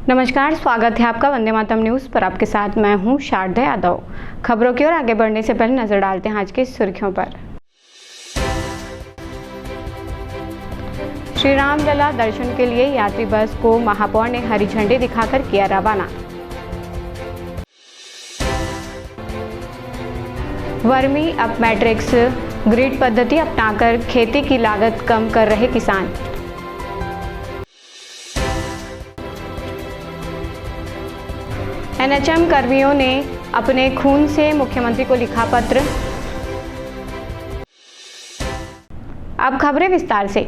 नमस्कार, स्वागत है आपका वंदे मातरम न्यूज़ पर। आपके साथ मैं हूं शारदा यादव। खबरों की ओर आगे बढ़ने से पहले नजर डालते हैं आज की सुर्खियों पर। श्री रामलला दर्शन के लिए यात्री बस को महापौर ने हरी झंडी दिखाकर किया रवाना। वर्मी अब मैट्रिक्स ग्रिड पद्धति अपनाकर खेती की लागत कम कर रहे किसान। एनएचएम कर्मियों ने अपने खून से मुख्यमंत्री को लिखा पत्र। अब खबरें विस्तार से।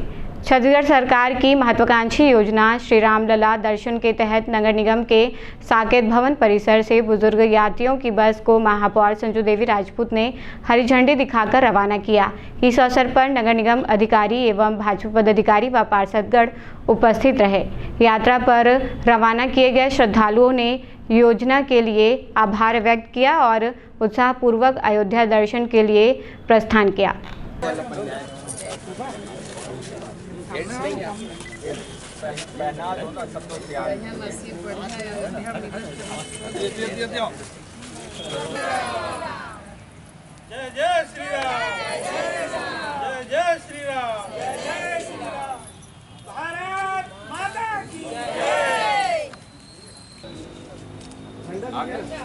छत्तीसगढ़ सरकार की महत्वाकांक्षी योजना श्री रामलला दर्शन के तहत नगर निगम के साकेत भवन परिसर से बुजुर्ग यात्रियों की बस को महापौर संजू देवी राजपूत ने हरी झंडी दिखाकर रवाना किया। इस अवसर पर नगर निगम अधिकारी एवं भाजपा पदाधिकारी व पार्षदगण उपस्थित रहे। यात्रा पर रवाना किए गए श्रद्धालुओं ने योजना के लिए आभार व्यक्त किया और उत्साहपूर्वक अयोध्या दर्शन के लिए प्रस्थान किया। जय जय श्री राम, जय जय श्री राम, जय श्री राम। भारत माता की जय।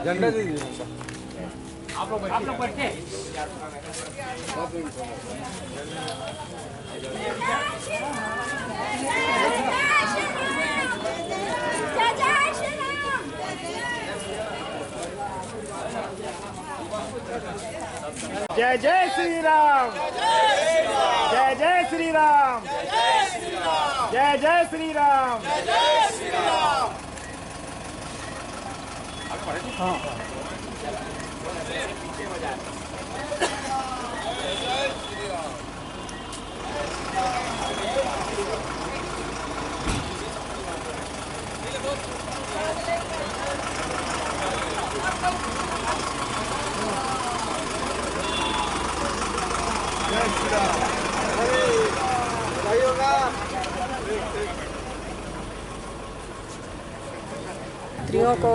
झंडा दे दीजिए। आप लोग बैठे। जय जय श्री राम, जय जय श्री राम, जय जय श्री राम, जय श्री राम। यात्रियों को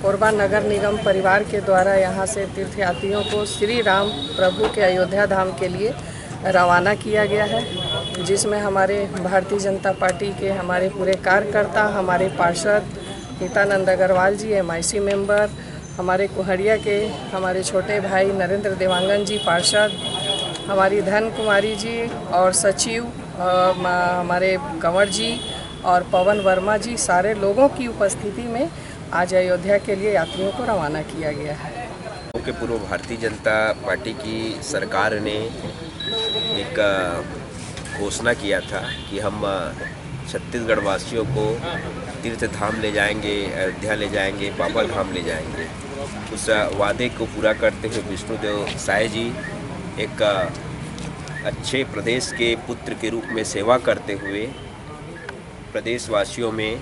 कोरबा नगर निगम परिवार के द्वारा यहाँ से तीर्थयात्रियों को श्री राम प्रभु के अयोध्या धाम के लिए रवाना किया गया है, जिसमें हमारे भारतीय जनता पार्टी के हमारे पूरे कार्यकर्ता, हमारे पार्षद हितानंद अग्रवाल जी MIC मेंबर, हमारे कुहड़िया के हमारे छोटे भाई नरेंद्र देवांगन जी पार्षद, हमारी धन कुमारी जी और सचिव हमारे कंवर जी और पवन वर्मा जी, सारे लोगों की उपस्थिति में आज अयोध्या के लिए यात्रियों को रवाना किया गया है। के पूर्व भारतीय जनता पार्टी की सरकार ने एक घोषणा किया था कि हम छत्तीसगढ़ वासियों को तीर्थ धाम ले जाएंगे, अयोध्या ले जाएंगे, बाबा धाम ले जाएंगे। उस वादे को पूरा करते हुए विष्णुदेव साय जी एक अच्छे प्रदेश के पुत्र के रूप में सेवा करते हुए प्रदेशवासियों में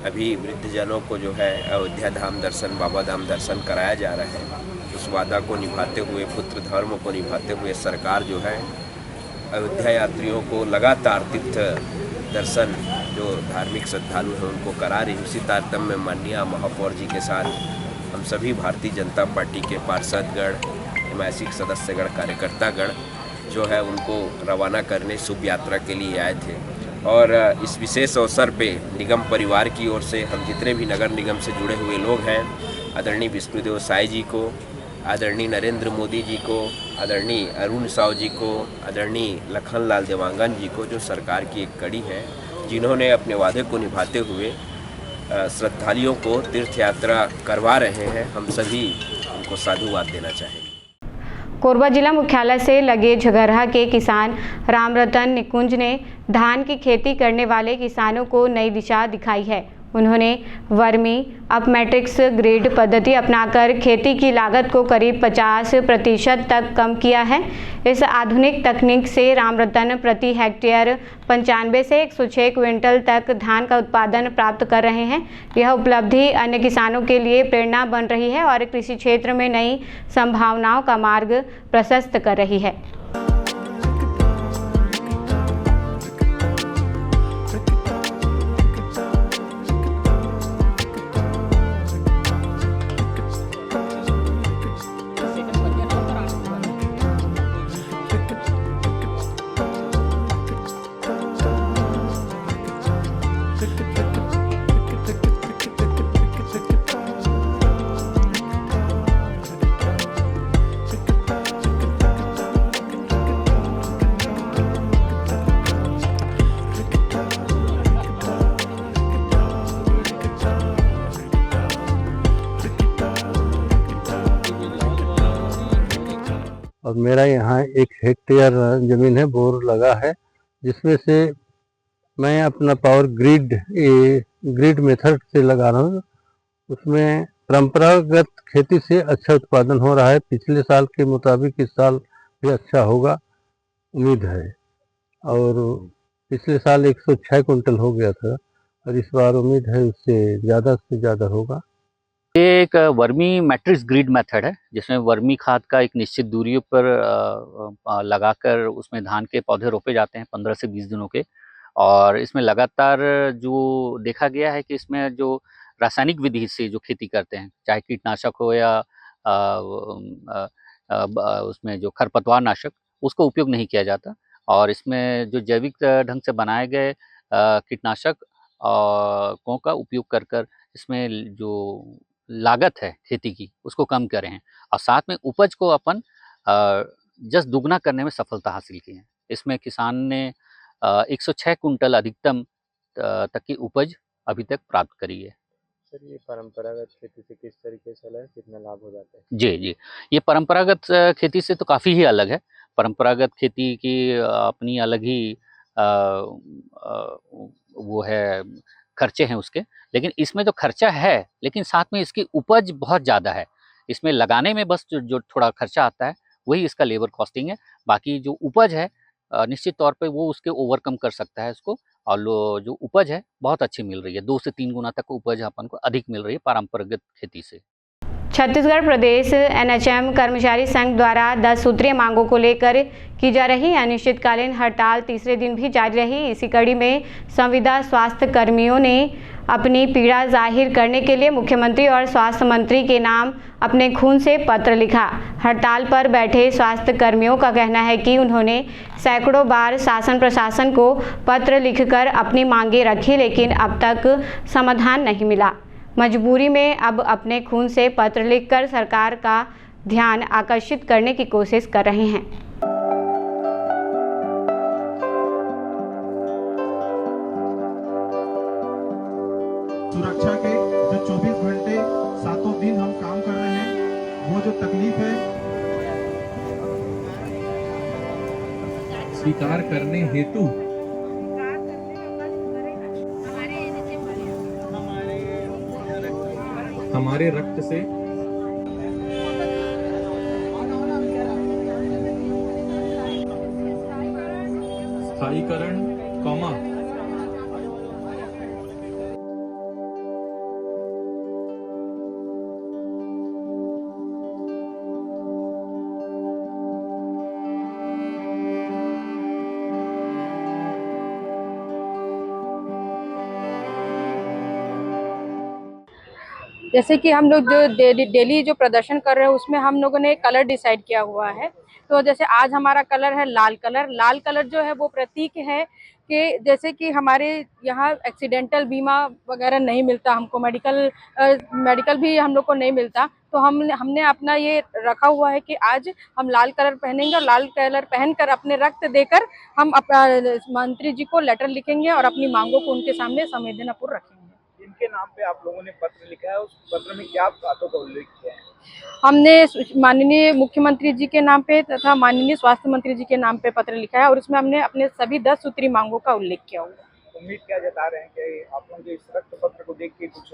अभी वृद्धजनों को जो है अयोध्या धाम दर्शन, बाबा धाम दर्शन कराया जा रहा है। उस वादा को निभाते हुए, पुत्र धर्म को निभाते हुए सरकार जो है अयोध्या यात्रियों को लगातार तीर्थ दर्शन जो धार्मिक श्रद्धालु हैं उनको करा रही। उसी तारतम्य में माननीय महापौर जी के साथ हम सभी भारतीय जनता पार्टी के पार्षदगण, MIC सदस्यगण, कार्यकर्तागण जो है उनको रवाना करने शुभ यात्रा के लिए आए थे। और इस विशेष अवसर पे निगम परिवार की ओर से हम जितने भी नगर निगम से जुड़े हुए लोग हैं, आदरणीय विष्णुदेव साय जी को, आदरणीय नरेंद्र मोदी जी को, आदरणीय अरुण साव जी को, आदरणीय लखनलाल देवांगन जी को, जो सरकार की एक कड़ी है, जिन्होंने अपने वादे को निभाते हुए श्रद्धालुओं को तीर्थ यात्रा करवा रहे हैं, हम सभी उनको साधुवाद देना चाहेंगे। कोरबा जिला मुख्यालय से लगे झगरहा के किसान रामरतन निकुंज ने धान की खेती करने वाले किसानों को नई दिशा दिखाई है। उन्होंने वर्मी अब मैट्रिक्स ग्रिड पद्धति अपनाकर खेती की लागत को करीब 50% तक कम किया है। इस आधुनिक तकनीक से रामरतन प्रति हेक्टेयर 95 से 106 क्विंटल तक धान का उत्पादन प्राप्त कर रहे हैं। यह उपलब्धि अन्य किसानों के लिए प्रेरणा बन रही है और कृषि क्षेत्र में नई संभावनाओं का मार्ग प्रशस्त कर रही है। और मेरा यहाँ 1 हेक्टेयर ज़मीन है, बोर लगा है, जिसमें से मैं अपना पावर ग्रिड मेथड से लगा रहा हूँ। उसमें परंपरागत खेती से अच्छा उत्पादन हो रहा है। पिछले साल के मुताबिक इस साल भी अच्छा होगा, उम्मीद है। और पिछले साल 106 कुंटल हो गया था और इस बार उम्मीद है उससे ज़्यादा होगा। ये एक वर्मी मैट्रिक्स ग्रिड मेथड है, जिसमें वर्मी खाद का एक निश्चित दूरी पर लगाकर उसमें धान के पौधे रोपे जाते हैं 15 से 20 दिनों के। और इसमें लगातार जो देखा गया है कि इसमें जो रासायनिक विधि से जो खेती करते हैं, चाहे कीटनाशक हो या उसमें जो खरपतवार नाशक, उसका उपयोग नहीं किया जाता। और इसमें जो जैविक ढंग से बनाए गए कीटनाशक को का उपयोग कर इसमें जो लागत है खेती की उसको कम करे हैं और साथ में उपज को अपन जस्ट दुगना करने में सफलता हासिल की है। इसमें किसान ने 106 कुंटल अधिकतम तक की उपज अभी तक प्राप्त करी है। सर, ये परंपरागत खेती से किस तरीके से अलग है, कितना लाभ हो जाता है? जी, ये परंपरागत खेती से तो काफ़ी ही अलग है। परंपरागत खेती की अपनी अलग ही वो है, खर्चे हैं उसके, लेकिन इसमें तो खर्चा है, लेकिन साथ में इसकी उपज बहुत ज़्यादा है। इसमें लगाने में बस जो थोड़ा खर्चा आता है वही इसका लेबर कॉस्टिंग है। बाकी जो उपज है निश्चित तौर पे वो उसके ओवरकम कर सकता है इसको। और जो उपज है बहुत अच्छी मिल रही है, 2 से 3 गुना तक उपज अपन को अधिक मिल रही है परंपरागत खेती से। छत्तीसगढ़ प्रदेश एनएचएम कर्मचारी संघ द्वारा 10 सूत्रीय मांगों को लेकर की जा रही अनिश्चितकालीन हड़ताल तीसरे दिन भी जारी रही। इसी कड़ी में संविदा स्वास्थ्य कर्मियों ने अपनी पीड़ा जाहिर करने के लिए मुख्यमंत्री और स्वास्थ्य मंत्री के नाम अपने खून से पत्र लिखा। हड़ताल पर बैठे स्वास्थ्य कर्मियों का कहना है कि उन्होंने सैकड़ों बार शासन प्रशासन को पत्र लिखकर अपनी मांगें रखी, लेकिन अब तक समाधान नहीं मिला। मजबूरी में अब अपने खून से पत्र लिखकर सरकार का ध्यान आकर्षित करने की कोशिश कर रहे हैं। सुरक्षा के जो 24 घंटे 7 दिन हम काम कर रहे हैं, वो जो तकलीफ है स्वीकार करने हेतु हमारे रक्त से स्थायीकरण कौमा जैसे कि हम लोग जो डेली जो प्रदर्शन कर रहे हैं उसमें हम लोगों ने कलर डिसाइड किया हुआ है। तो जैसे आज हमारा कलर है लाल कलर। लाल कलर जो है वो प्रतीक है कि जैसे कि हमारे यहाँ एक्सीडेंटल बीमा वगैरह नहीं मिलता, हमको मेडिकल भी हम लोग को नहीं मिलता। तो हमने अपना ये रखा हुआ है कि आज हम लाल कलर पहनेंगे और लाल कलर पहनकर अपने रक्त देकर हम मंत्री जी को लेटर लिखेंगे और अपनी मांगों को उनके सामने संवेदनापूर्ण रखेंगे। इनके नाम पे आप लोगों ने पत्र लिखा है, उस पत्र में क्या बातों का उल्लेख किया है? हमने माननीय मुख्यमंत्री जी के नाम पे तथा माननीय स्वास्थ्य मंत्री जी के नाम पे पत्र लिखा है और इसमें हमने अपने सभी 10 सूत्री मांगों का उल्लेख किया हुआ है। उम्मीद क्या जता रहे हैं कि आप लोगों के इस रक्त पत्र को देख के कुछ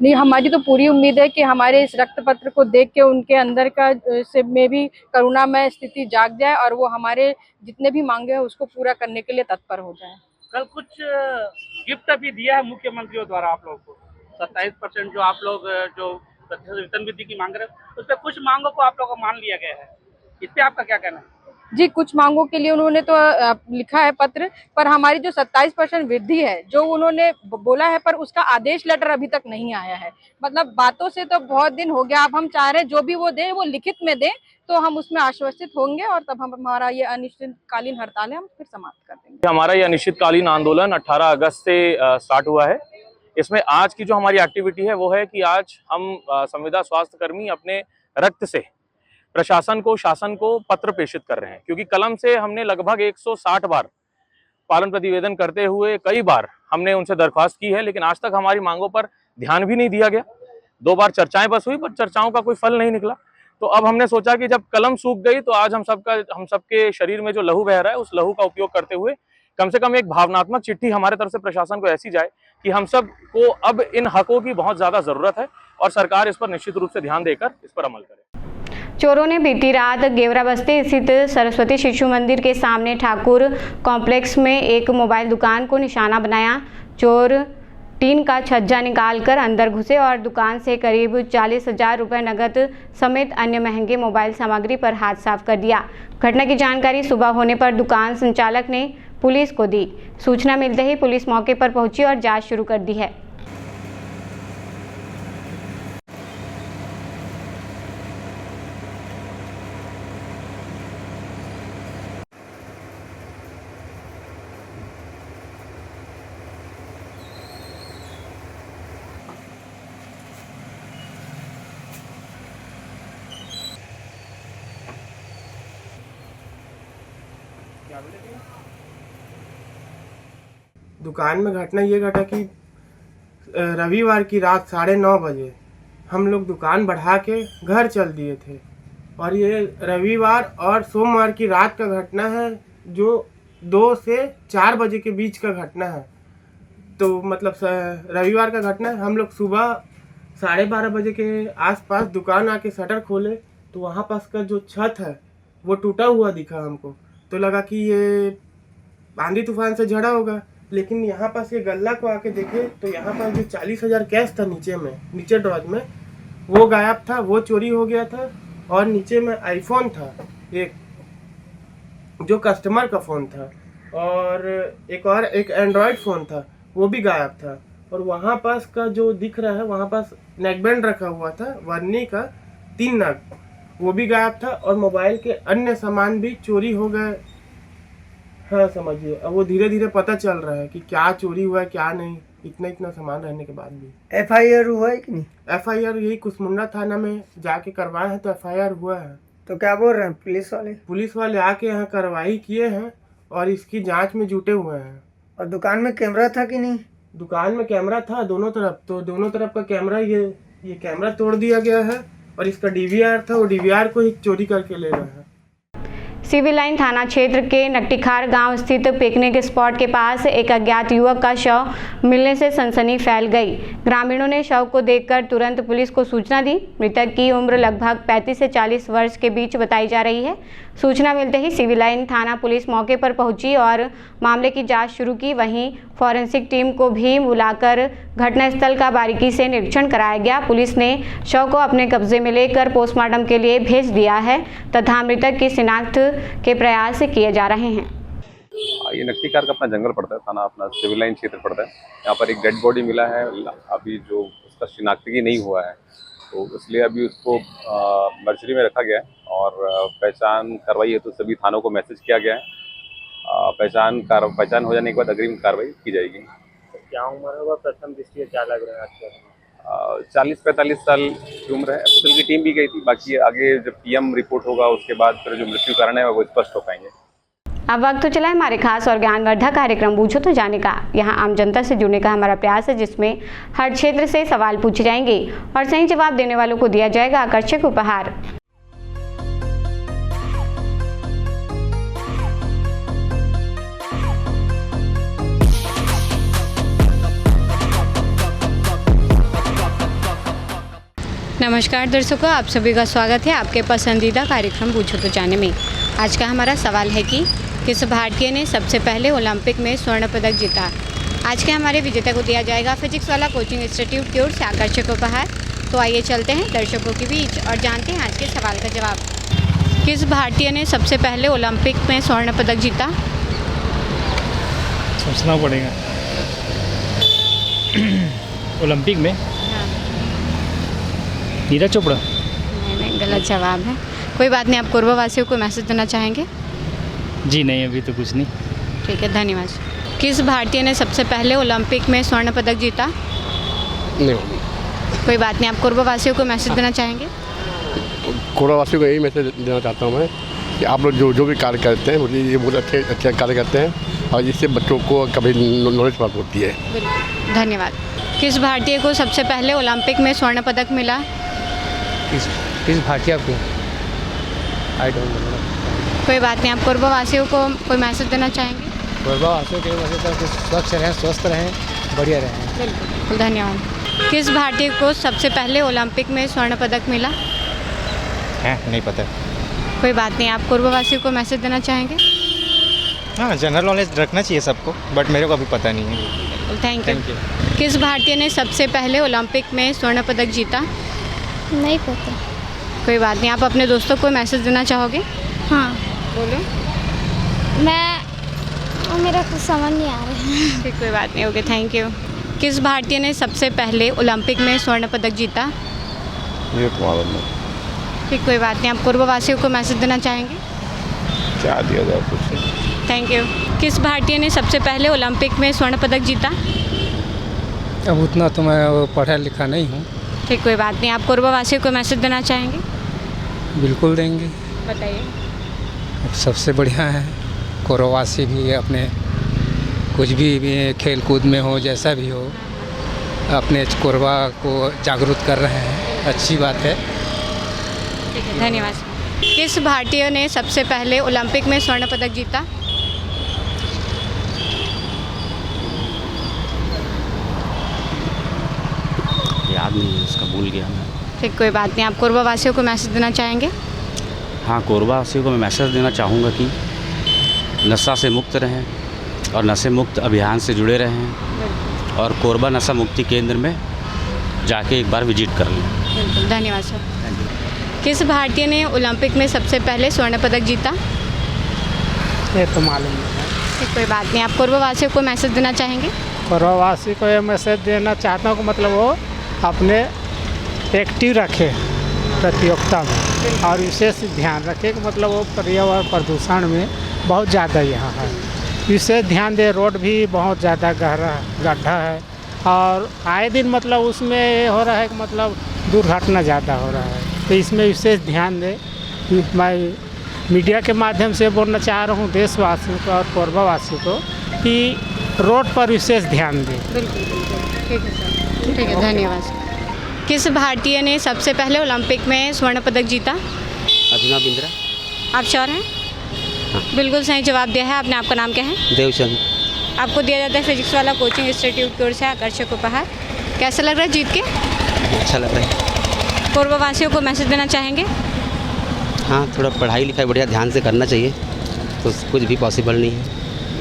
नहीं, हमारी तो पूरी उम्मीद है कि हमारे इस रक्त पत्र को देख के उनके अंदर का से में भी करुणामय स्थिति जाग जाए और वो हमारे जितने भी मांगे हैं उसको पूरा करने के लिए तत्पर हो जाए। कल कुछ गिफ्ट भी दिया है मुख्यमंत्रियों द्वारा आप लोगों को, 27% जो आप लोग जो वेतन वृद्धि की मांग रहे हैं, उस पर कुछ मांगों को आप लोगों को मान लिया गया है। इस पे आपका क्या कहना है? जी, कुछ मांगों के लिए उन्होंने तो लिखा है पत्र, पर हमारी जो 27% वृद्धि है जो उन्होंने बोला है, पर उसका आदेश लेटर अभी तक नहीं आया है। मतलब बातों से तो बहुत दिन हो गया। अब हम चाह रहे हैं जो भी वो दे वो लिखित में दे, तो हम उसमें आश्वस्त होंगे और तब हम हमारा ये अनिश्चितकालीन हड़ताल है हम फिर समाप्त कर देंगे। हमारा ये अनिश्चितकालीन आंदोलन 18 अगस्त से स्टार्ट हुआ है। इसमें आज की जो हमारी एक्टिविटी है वो है कि आज हम संविदा स्वास्थ्य कर्मी अपने रक्त से प्रशासन को, शासन को पत्र प्रेषित कर रहे हैं, क्योंकि कलम से हमने लगभग 160 बार पालन प्रतिवेदन करते हुए कई बार हमने उनसे दरख्वास्त की है, लेकिन आज तक हमारी मांगों पर ध्यान भी नहीं दिया गया। 2 बार चर्चाएं बस हुई, पर चर्चाओं का कोई फल नहीं निकला। तो अब हमने सोचा कि जब कलम सूख गई तो आज हम सबके शरीर में जो लहू बह रहा है उस लहू का उपयोग करते हुए कम से कम एक भावनात्मक चिट्ठी हमारे तरफ से प्रशासन को ऐसी जाए कि हम सब को अब इन हकों की बहुत ज्यादा जरूरत है और सरकार इस पर निश्चित रूप से ध्यान देकर इस पर अमल करे। चोरों ने बीती रात गेवरा बस्ती स्थित सरस्वती शिशु मंदिर के सामने ठाकुर कॉम्प्लेक्स में एक मोबाइल दुकान को निशाना बनाया। चोर टीन का छज्जा निकालकर अंदर घुसे और दुकान से करीब 40,000 रुपये नकद समेत अन्य महंगे मोबाइल सामग्री पर हाथ साफ कर दिया। घटना की जानकारी सुबह होने पर दुकान संचालक ने पुलिस को दी। सूचना मिलते ही पुलिस मौके पर पहुंची और जांच शुरू कर दी है। दुकान में घटना ये घटा कि रविवार की रात 9:30 बजे हम लोग दुकान बढ़ा के घर चल दिए थे और ये रविवार और सोमवार की रात का घटना है जो 2 से 4 बजे के बीच का घटना है। तो मतलब रविवार का घटना है, हम लोग सुबह 12:30 बजे के आसपास दुकान आके शटर खोले तो वहाँ पास का जो छत है वो टूटा हुआ दिखा हमको। तो लगा कि ये आंधी तूफान से झड़ा होगा, लेकिन यहाँ पास ये गल्ला को आके देखे तो यहाँ पास जो 40,000 कैश था नीचे ड्रॉज में वो गायब था, वो चोरी हो गया था। और नीचे में आईफोन था एक जो कस्टमर का फ़ोन था और एक एंड्रॉयड फ़ोन था वो भी गायब था। और वहाँ पास का जो दिख रहा है वहाँ पास नेकबैंड रखा हुआ था वर्नी का 3 नग, वो भी गायब था और मोबाइल के अन्य सामान भी चोरी हो गए। हाँ समझिए, अब वो धीरे धीरे पता चल रहा है कि क्या चोरी हुआ है क्या नहीं, इतना सामान रहने के बाद भी। FIR हुआ है कि नहीं? FIR यही कुसमुंडा थाना में जाके करवाए हैं तो FIR हुआ है। तो क्या बोल रहे हैं पुलिस वाले आके यहाँ कार्रवाई किए हैं और इसकी जांच में जुटे हुए हैं। और दुकान में कैमरा था कि नहीं? दुकान में कैमरा था दोनों तरफ, तो दोनों तरफ का कैमरा ये कैमरा तोड़ दिया गया है और इसका DVR था, वो DVR को ही चोरी करके ले गए हैं। सिविल लाइन थाना क्षेत्र के नकटीखार गांव स्थित पिकनिक स्पॉट के पास एक अज्ञात युवक का शव मिलने से सनसनी फैल गई। ग्रामीणों ने शव को देखकर तुरंत पुलिस को सूचना दी। मृतक की उम्र लगभग 35 से 40 वर्ष के बीच बताई जा रही है। सूचना मिलते ही सिविल लाइन थाना पुलिस मौके पर पहुंची और मामले की जांच शुरू की। वहीं फॉरेंसिक टीम को भी बुलाकर घटनास्थल का बारीकी से निरीक्षण कराया गया। पुलिस ने शव को अपने कब्जे में लेकर पोस्टमार्टम के लिए भेज दिया है तथा मृतक की शिनाख्त के प्रयास किए जा रहे हैं। ये नकटीकार का अपना जंगल पड़ता है, थाना अपना सिविल लाइन क्षेत्र पड़ता है। यहाँ पर एक डेड बॉडी मिला है, अभी जो उसका शिनाख्ती नहीं हुआ है तो इसलिए अभी उसको मर्चरी में रखा गया है और पहचान कार्रवाई है तो सभी थानों को मैसेज किया गया है। पहचान हो जाने के बाद अग्रिम कार्रवाई की जाएगी। क्या उम्र होगा प्रथम दृष्टि क्या लग रहा है आपको? 40-45 साल की उम्र है। एफएसएल की टीम भी गई थी, बाकी आगे जब PM रिपोर्ट होगा उसके बाद फिर जो मृत्यु कारण है वो स्पष्ट हो पाएंगे। अब वक्त तो चला है हमारे खास और ज्ञानवर्धक कार्यक्रम पूछो तो जाने का। यहाँ आम जनता से जुड़ने का हमारा प्रयास है जिसमें हर क्षेत्र से सवाल पूछे जाएंगे और सही जवाब देने वालों को दिया जाएगा आकर्षक उपहार। नमस्कार दर्शकों, आप सभी का स्वागत है आपके पसंदीदा कार्यक्रम पूछो तो जाने में। आज का हमारा सवाल है कि किस भारतीय ने सबसे पहले ओलंपिक में स्वर्ण पदक जीता। आज के हमारे विजेता को दिया जाएगा फिजिक्स वाला कोचिंग इंस्टीट्यूट की ओर से आकर्षक उपहार। तो आइए चलते हैं दर्शकों के बीच और जानते हैं आज के सवाल का जवाब। किस भारतीय ने सबसे पहले ओलंपिक में स्वर्ण पदक जीता? सोचना पड़ेगा। ओलंपिक में नीरज चोपड़ा। नहीं, गलत जवाब है। कोई बात नहीं, आप कोरबा-वासियों को मैसेज देना चाहेंगे? जी नहीं, अभी तो कुछ नहीं। ठीक है, धन्यवाद। किस भारतीय ने सबसे पहले ओलंपिक में स्वर्ण पदक जीता? नहीं। कोई बात नहीं, आप कोरबा-वासियों को मैसेज देना चाहेंगे? कोरबा-वासियों को यही मैसेज देना चाहता हूँ मैं कि आप लोग जो भी कार्य करते हैं मुझे ये बहुत अच्छे कार्य करते हैं और इससे बच्चों को कभी नॉलेज प्राप्त होती है। धन्यवाद। किस भारतीय को सबसे पहले ओलंपिक में स्वर्ण पदक मिला? किस भाटिया को आई डोंट नो। कोई बात नहीं, आप कोरबा वासियों को कोई मैसेज देना चाहेंगे? कोरबा वासियों के वजह से कुछ स्वच्छ रहें, स्वस्थ रहें, बढ़िया रहें। बिल्कुल, धन्यवाद। किस भारतीय को सबसे पहले ओलंपिक में स्वर्ण पदक मिला? हैं, नहीं पता। कोई बात नहीं, आप कोरबा वासियों को मैसेज देना चाहेंगे? हाँ, जनरल नॉलेज रखना चाहिए सबको, बट मेरे को अभी पता नहीं है। Thank you. किस भारतीय ने सबसे पहले ओलंपिक में स्वर्ण पदक जीता? नहीं पता। कोई बात नहीं, आप अपने दोस्तों को मैसेज देना चाहोगे? हाँ बोलो। मेरा कुछ समझ नहीं आ रहा है। ठीक, कोई बात नहीं, ओके, थैंक यू। किस भारतीय ने सबसे पहले ओलंपिक में स्वर्ण पदक जीता? ये तो मालूम नहीं। ठीक, कोई बात नहीं, आप कोरबा वासियों को मैसेज देना चाहेंगे? क्या दिया जाए कुछ। Thank you. किस भारतीय ने सबसे पहले ओलंपिक में स्वर्ण पदक जीता? अब उतना तो मैं पढ़ा लिखा नहीं हूँ। ठीक, कोई बात नहीं, आप कोरबा वासियों को मैसेज देना चाहेंगे? बिल्कुल देंगे। बताइए। अब सबसे बढ़िया है, कोरवासी भी अपने कुछ भी खेल कूद में हो, जैसा भी हो, अपने कोरबा को जागरूक कर रहे हैं, अच्छी बात है। ठीक है, धन्यवाद। किस भारतीय ने सबसे पहले ओलंपिक में स्वर्ण पदक जीता? याद नहीं है, उसका भूल गया मैं। ठीक, कोई बात नहीं, आप कोरबा वासियों को मैसेज देना चाहेंगे? हाँ, कोरबा वासियों को मैं मैसेज देना चाहूँगा कि नशा से मुक्त रहें और नशे मुक्त अभियान से जुड़े रहें और कोरबा नशा मुक्ति केंद्र में जाके एक बार विजिट कर लें। बिल्कुल, धन्यवाद सर। किस भारतीय ने ओलंपिक में सबसे पहले स्वर्ण पदक जीता? ये तो मालूम नहीं है। ठीक, कोई बात नहीं, आप कोरबा वासियों को मैसेज देना चाहेंगे? कोरबा वासी को ये मैसेज देना चाहता हूँ कि मतलब वो अपने एक्टिव रखे प्रतियोगिता में और विशेष ध्यान रखे कि मतलब वो पर्यावरण प्रदूषण में बहुत ज़्यादा यहाँ है, विशेष ध्यान दे। रोड भी बहुत ज़्यादा गड्ढा है और आए दिन मतलब उसमें ये हो रहा है कि मतलब दुर्घटना ज़्यादा हो रहा है, तो इसमें विशेष ध्यान दे। मैं मीडिया के माध्यम से बोलना चाह रहा हूँ देशवासियों को और कोरबा वासियों को कि रोड पर विशेष ध्यान दें। बिल्कुल, ठीक है सर। ठीक है, धन्यवाद सर। किस भारतीय ने सबसे पहले ओलंपिक में स्वर्ण पदक जीता? अभिनव बिंद्रा। आप श्योर हैं? हाँ। बिल्कुल सही जवाब दिया है आपने। आपका नाम क्या है? देवचंद। आपको दिया जाता है फिजिक्स वाला कोचिंग इंस्टीट्यूट की ओर से आकर्षक उपहार। कैसा लग रहा है जीत के? अच्छा लग रहा है। कोरबा वासियों को मैसेज देना चाहेंगे? हाँ, थोड़ा पढ़ाई लिखाई बढ़िया ध्यान से करना चाहिए, तो कुछ भी पॉसिबल नहीं है।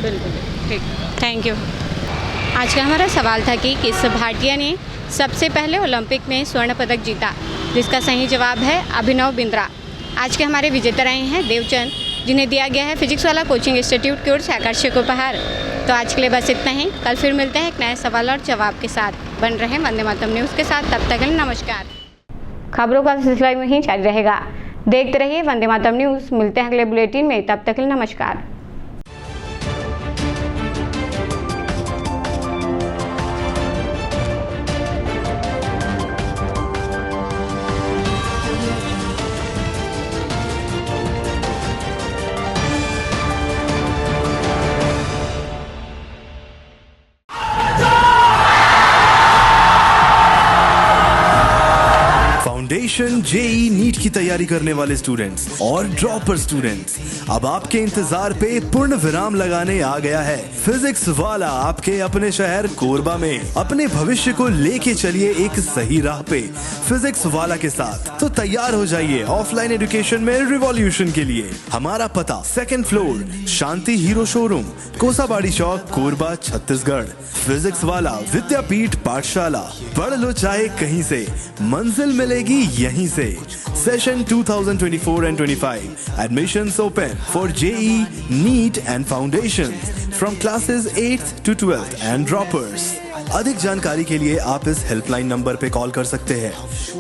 बिल्कुल, ठीक, थैंक यू। आज का हमारा सवाल था कि किस भारतीय ने सबसे पहले ओलंपिक में स्वर्ण पदक जीता, जिसका सही जवाब है अभिनव बिंद्रा। आज के हमारे विजेता रहे हैं देवचंद, जिन्हें दिया गया है फिजिक्स वाला कोचिंग इंस्टीट्यूट की ओर से आकर्षक उपहार। तो आज के लिए बस इतना ही। कल फिर मिलते हैं एक नए सवाल और जवाब के साथ। बन रहे वंदे मातरम न्यूज़ के साथ, तब तक के लिए नमस्कार। खबरों का सिलसिला में ही जारी रहेगा, देखते रहिए वंदे मातरम न्यूज़। मिलते हैं अगले बुलेटिन में, तब तक के लिए नमस्कार। फाउंडेशन जेई नीट की तैयारी करने वाले स्टूडेंट्स और ड्रॉपर स्टूडेंट्स, अब आपके इंतजार पे पूर्ण विराम लगाने आ गया है फिजिक्स वाला आपके अपने शहर कोरबा में। अपने भविष्य को लेके चलिए एक सही राह पे फिजिक्स वाला के साथ। तो तैयार हो जाइए ऑफलाइन एजुकेशन में रिवॉल्यूशन के लिए। हमारा पता 2nd फ्लोर शांति हीरो शोरूम, कोसाबाड़ी चौक, कोरबा, छत्तीसगढ़। फिजिक्स वाला विद्यापीठ पाठशाला, पढ़ लो चाहे कहीं से, मंजिल मिलेगी यहीं से। Session 2024 and 25 admissions open for JEE, NEET and Foundation from classes 8th to 12th and droppers। अधिक जानकारी के लिए आप इस हेल्पलाइन नंबर पे कॉल कर सकते हैं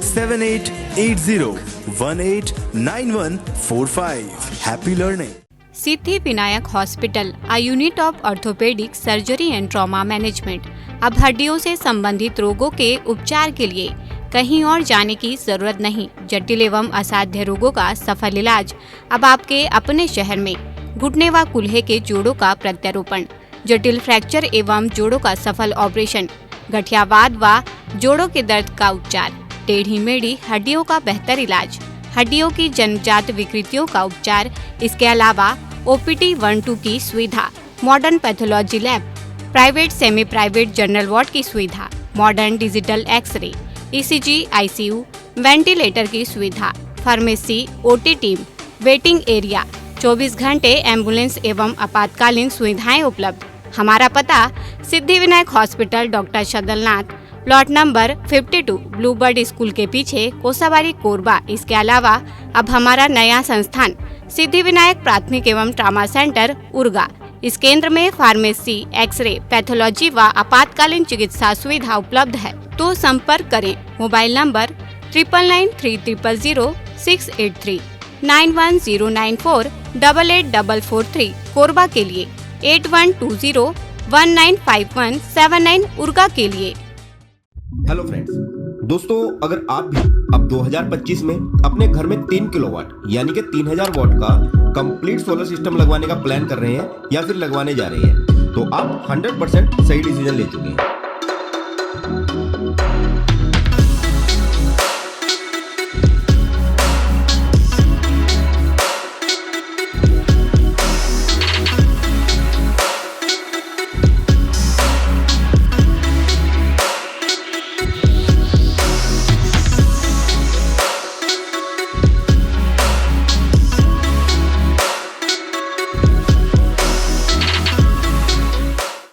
7880189145। Happy learning. Siddhi Vinayak hospital, a unit of orthopaedic surgery and trauma management. अब हड्डियों से संबंधित रोगों के उपचार के लिए कहीं और जाने की जरूरत नहीं। जटिल एवं असाध्य रोगों का सफल इलाज अब आपके अपने शहर में। घुटने व कूल्हे के जोड़ों का प्रत्यारोपण, जटिल फ्रैक्चर एवं जोड़ों का सफल ऑपरेशन, गठियावाद व जोड़ों के दर्द का उपचार, टेढ़ी मेढ़ी हड्डियों का बेहतर इलाज, हड्डियों की जन्मजात विकृतियों का उपचार। इसके अलावा OPD 1-2 की सुविधा, modern pathology lab, private semi private general ward की सुविधा, modern digital X-ray, ECG, ICU, ventilator की सुविधा, pharmacy, OT team, waiting area, 24 घंटे एम्बुलेंस एवं आपातकालीन सुविधाएं उपलब्ध। हमारा पता Siddhi Vinayak hospital, doctor Shadalnath, plot number 52, Bluebird school के पीछे, कोसाबारी, कोरबा। इसके अलावा अब हमारा नया संस्थान सिद्धि विनायक प्राथमिक एवं ट्रामा सेंटर, उर्गा। इस केंद्र में फार्मेसी, एक्सरे, पैथोलॉजी व आपातकालीन चिकित्सा सुविधा उपलब्ध है। तो संपर्क करें मोबाइल नंबर 9993000683, 9109488443 कोरबा के लिए, 8120195179 उर्गा के लिए। हेलो फ्रेंड्स, दोस्तों अगर आप भी अब 2025 में अपने घर में 3 किलोवाट यानी कि 3000 वाट का कंप्लीट सोलर सिस्टम लगवाने का प्लान कर रहे हैं या फिर लगवाने जा रहे हैं, तो आप 100% सही डिसीजन ले चुके हैं।